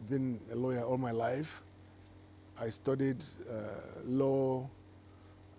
been a lawyer all my life. I studied law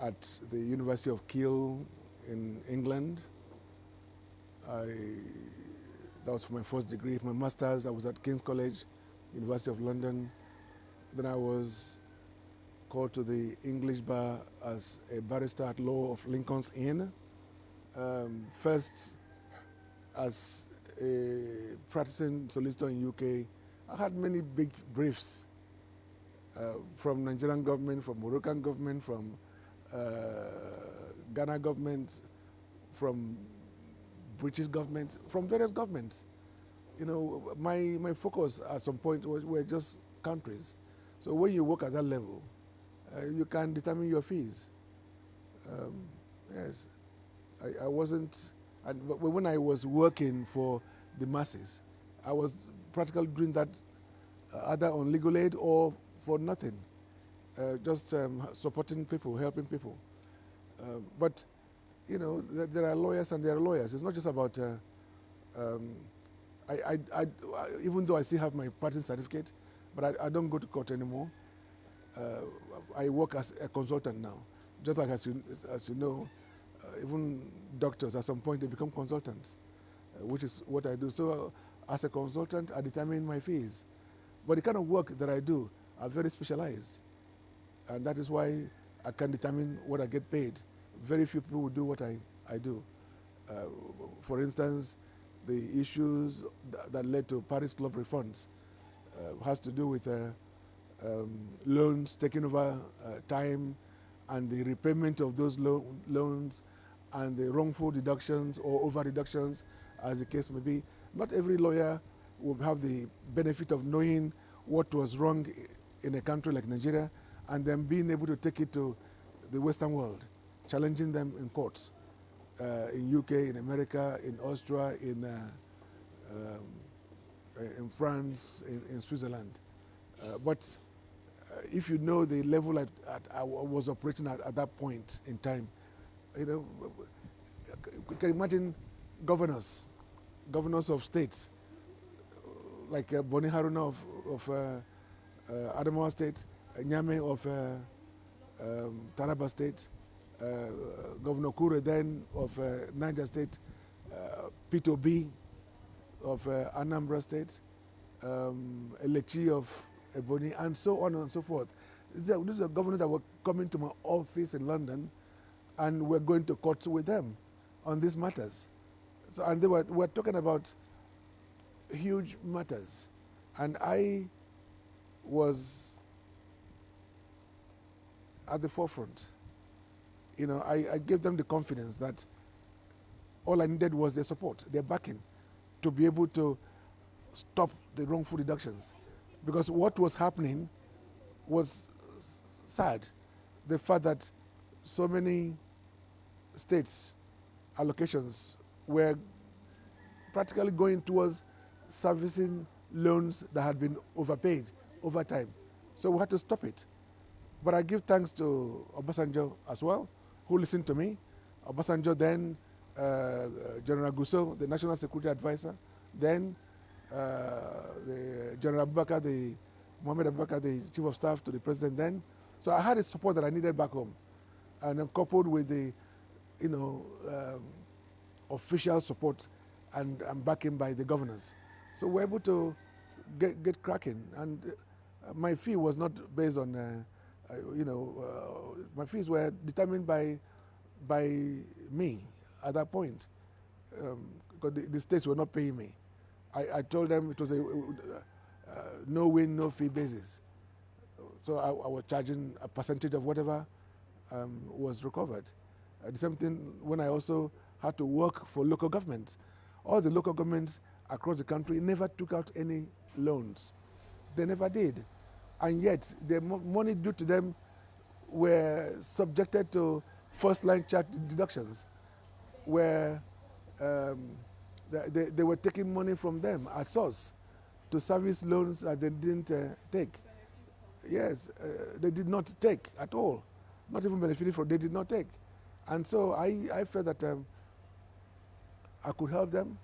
at the University of Kiel in England. That was for my first degree. For my master's, I was at King's College, University of London. Then I was called to the English bar as a barrister at law of Lincoln's Inn. First, as a practicing solicitor in UK, I had many big briefs from Nigerian government, from Moroccan government, from Ghana government, from British government, from various governments. You know, my focus at some point were just countries. So when you work at that level, you can determine your fees. Yes, I wasn't, but when I was working for the masses, I was practically doing that either on legal aid or for nothing, just supporting people, helping people. But you know, there are lawyers and there are lawyers. It's not just about. Even though I still have my practicing certificate, but I don't go to court anymore. I work as a consultant now. Just like as you know, even doctors at some point they become consultants, which is what I do. So as a consultant, I determine my fees. But the kind of work that I do are very specialized, and that is why I can determine what I get paid. Very few people will do what I do. For instance, the issues that led to Paris Club refunds has to do with loans taking over time and the repayment of those loans and the wrongful deductions or over deductions, as the case may be. Not every lawyer will have the benefit of knowing what was wrong in a country like Nigeria and then being able to take it to the Western world, challenging them in courts, in UK, in America, in Austria, in France, in Switzerland. But if you know the level I was operating at that point in time, you know, you can imagine governors of states, like Boni Haruna of Adamawa State, Nyame of Taraba State, Governor Kure then of Niger State, Peter B of Anambra State, Elechi of Ebonyi, and so on and so forth. These are governors that were coming to my office in London, and we're going to court with them on these matters. So, and we're talking about huge matters, and I was at the forefront. You know, I gave them the confidence that all I needed was their support, their backing, to be able to stop the wrongful deductions. Because what was happening was sad. The fact that so many states' allocations were practically going towards servicing loans that had been overpaid over time. So we had to stop it. But I give thanks to Obasanjo as well, who listened to me. Obasanjo then, General Gusso, the National Security Advisor, then the General Abubakar, Mohammed Abubakar, the Chief of Staff to the President then. So I had the support that I needed back home. And then coupled with the, you know, official support and backing by the governors. So we're able to get cracking. And my fee was not based on, you know, my fees were determined by me at that point, because the states were not paying me. I told them it was a no win, no fee basis. So I was charging a percentage of whatever was recovered. The same thing when I also had to work for local governments. All the local governments across the country never took out any loans. They never did. And yet the money due to them were subjected to first line charge deductions, where they were taking money from them at source to service loans that they didn't take. Yes, they did not take at all, not even benefiting from. They did not take, and so I felt that I could help them,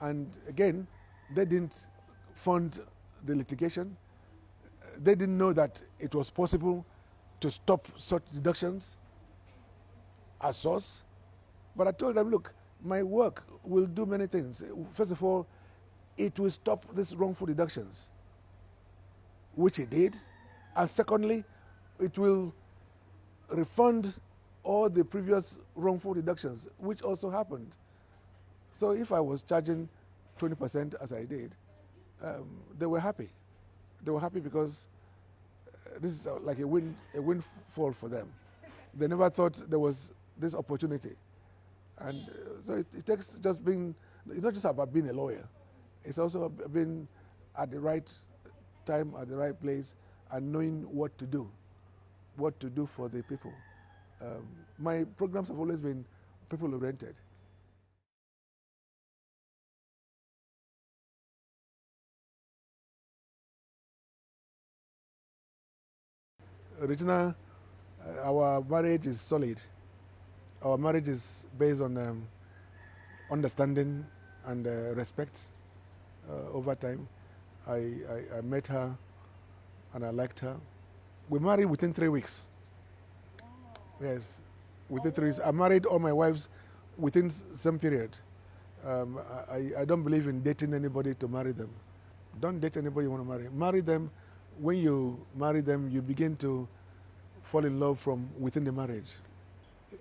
and again, they didn't fund the litigation. They didn't know that it was possible to stop such deductions at source. But I told them, look, my work will do many things. First of all, it will stop these wrongful deductions, which it did. And secondly, it will refund all the previous wrongful deductions, which also happened. So if I was charging 20% as I did, they were happy. They were happy because this is like a windfall for them. They never thought there was this opportunity. And so it takes just being, it's not just about being a lawyer. It's also being at the right time, at the right place, and knowing what to do for the people. My programs have always been people-oriented. Regina, our marriage is solid. Our marriage is based on understanding and respect over time. I met her and I liked her. We married within 3 weeks. Yes, within 3 weeks. I married all my wives within some period. I don't believe in dating anybody to marry them. Don't date anybody you want to marry. Marry them. When you marry them, you begin to fall in love from within the marriage.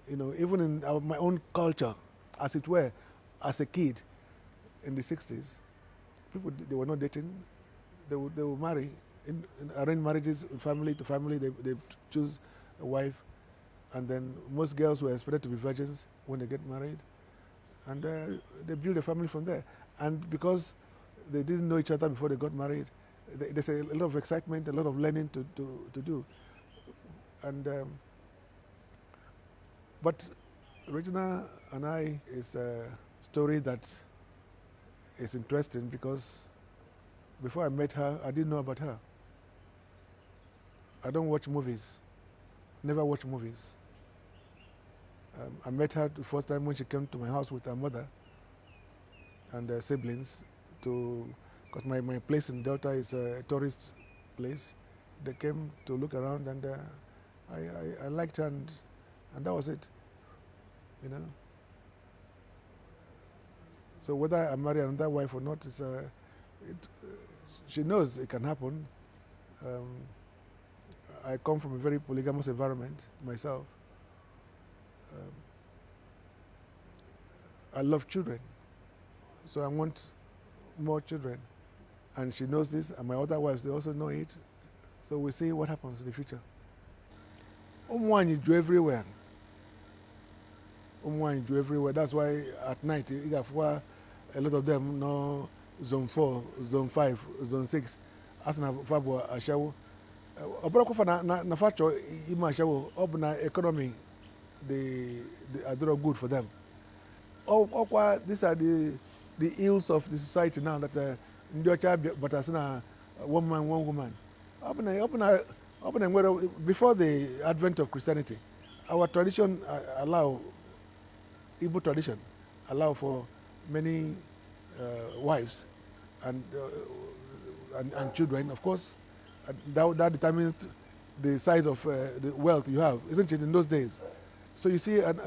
You know, even in my own culture, as it were, as a kid in the 60s, people, they were not dating. They would marry. In arranged marriages, family to family, they choose a wife. And then most girls were expected to be virgins when they get married. And they build a family from there. And because they didn't know each other before they got married, there's a lot of excitement, a lot of learning to do. And but Regina and I is a story that is interesting because before I met her, I didn't know about her. I don't watch movies, never watch movies. I met her the first time when she came to my house with her mother and her siblings because my place in Delta is a tourist place. They came to look around and I liked her and that was it, you know. So whether I marry another wife or not, she knows it can happen. I come from a very polygamous environment myself. I love children, so I want more children. And she knows this, and my other wives, they also know it. So we'll see what happens in the future. Umwani do everywhere. Umwani do everywhere. That's why at night, you have a lot of them know zone 4, zone 5, zone 6. As na fabo ashawo. Obrako fa na facho ima ashawo. Obna economy, they are doing good for them. These are the ills of the society now that but as one man, one woman. Before the advent of Christianity, our tradition Igbo tradition allow for many wives and children, of course. That determines the size of the wealth you have, isn't it, in those days? So you see an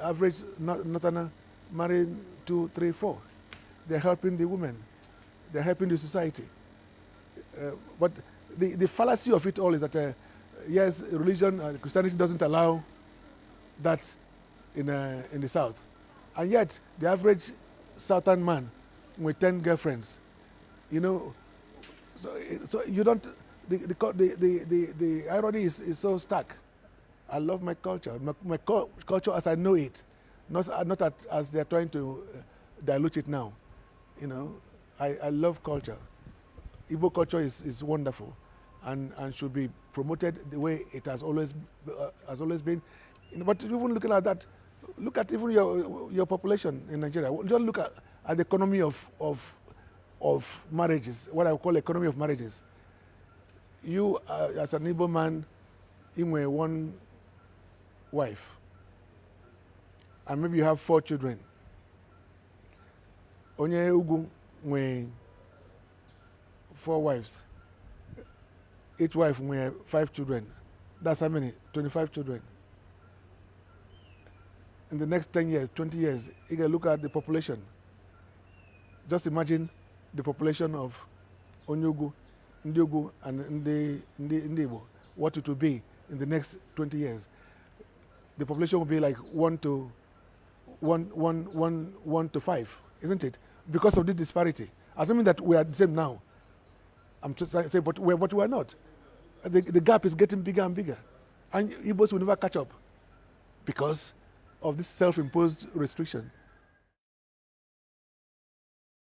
average Northerner marrying 2, 3, 4. They're helping the women. They're helping the society. But the fallacy of it all is that, yes, religion, Christianity doesn't allow that in the South. And yet, the average Southern man with 10 girlfriends, you know, so you don't, the irony is so stark. I love my culture, my culture as I know it, not as they're trying to dilute it now. You know, I love culture. Igbo culture is wonderful, and should be promoted the way it has always been. But even looking at that, look at even your population in Nigeria. Just look at the economy of marriages. What I call economy of marriages. You as an Igbo man, in one wife, and maybe you have 4 children. Onye Ugu, 4 wives. Each wife will have 5 children. That's how many? 25 children. In the next 10 years, 20 years, you can look at the population. Just imagine the population of Onyugu, Ndiogu, and Ndibo, what it will be in the next 20 years. The population will be like 1 to 5, isn't it? Because of the disparity. Assuming that we are the same now. I'm just saying, but we are not. The gap is getting bigger and bigger. And Igbos will never catch up because of this self-imposed restriction.